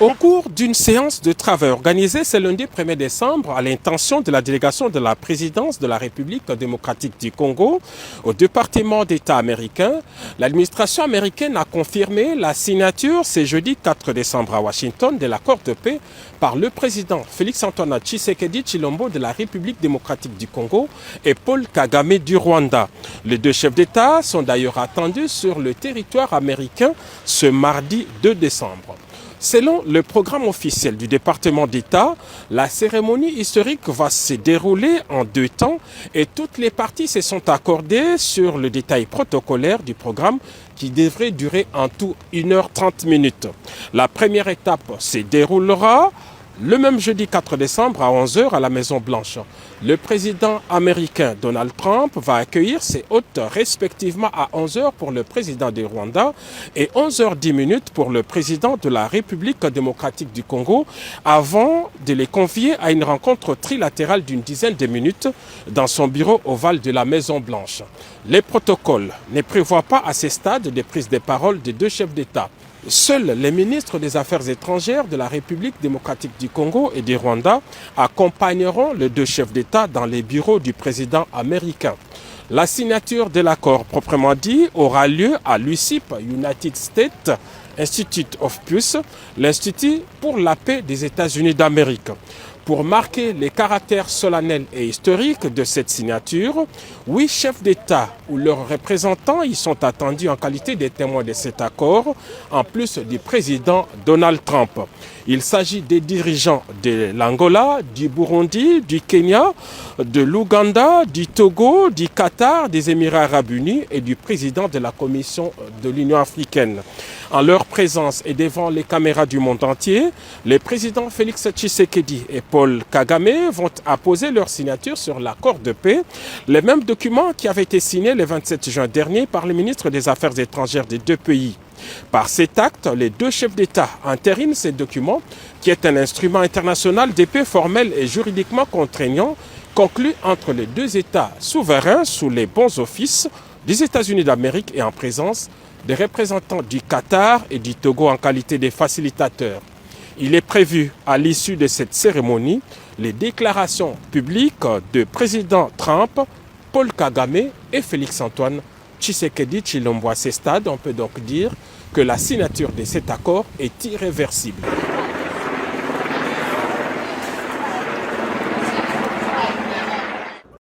Au cours d'une séance de travail organisée ce lundi 1er décembre à l'intention de la délégation de la présidence de la République démocratique du Congo au département d'État américain, l'administration américaine a confirmé la signature ce jeudi 4 décembre à Washington de l'accord de paix par le président Félix-Antoine Tshisekedi Tshilombo de la République démocratique du Congo et Paul Kagame du Rwanda. Les deux chefs d'État sont d'ailleurs attendus sur le territoire américain ce mardi 2 décembre. Selon le programme officiel du département d'État, la cérémonie historique va se dérouler en deux temps et toutes les parties se sont accordées sur le détail protocolaire du programme qui devrait durer en tout 1h30. La première étape se déroulera le même jeudi 4 décembre à 11h à la Maison-Blanche. Le président américain Donald Trump va accueillir ses hôtes respectivement à 11h pour le président du Rwanda et 11h10 pour le président de la République démocratique du Congo avant de les convier à une rencontre trilatérale d'une dizaine de minutes dans son bureau ovale de la Maison-Blanche. Les protocoles ne prévoient pas à ce stade de prise de parole des deux chefs d'État. Seuls les ministres des Affaires étrangères de la République démocratique du Congo et du Rwanda accompagneront les deux chefs d'État dans les bureaux du président américain. La signature de l'accord proprement dit aura lieu à l'USIP, United States Institute of Peace, l'Institut pour la paix des États-Unis d'Amérique. Pour marquer les caractères solennels et historiques de cette signature, 8 chefs d'État ou leurs représentants y sont attendus en qualité de témoins de cet accord, en plus du président Donald Trump. Il s'agit des dirigeants de l'Angola, du Burundi, du Kenya, de l'Ouganda, du Togo, du Qatar, des Émirats arabes unis et du président de la Commission de l'Union africaine. En leur présence et devant les caméras du monde entier, les présidents Félix Tshisekedi et Paul Kagame vont apposer leur signature sur l'accord de paix, le même document qui avait été signé le 27 juin dernier par le ministre des Affaires étrangères des deux pays. Par cet acte, les deux chefs d'État entérinent ce document, qui est un instrument international de paix formel et juridiquement contraignant, conclu entre les deux États souverains sous les bons offices des États-Unis d'Amérique et en présence des représentants du Qatar et du Togo en qualité de facilitateurs. Il est prévu, à l'issue de cette cérémonie, les déclarations publiques de président Trump, Paul Kagame et Félix-Antoine Tshisekedi Tshilombo. À ce stade, on peut donc dire que la signature de cet accord est irréversible.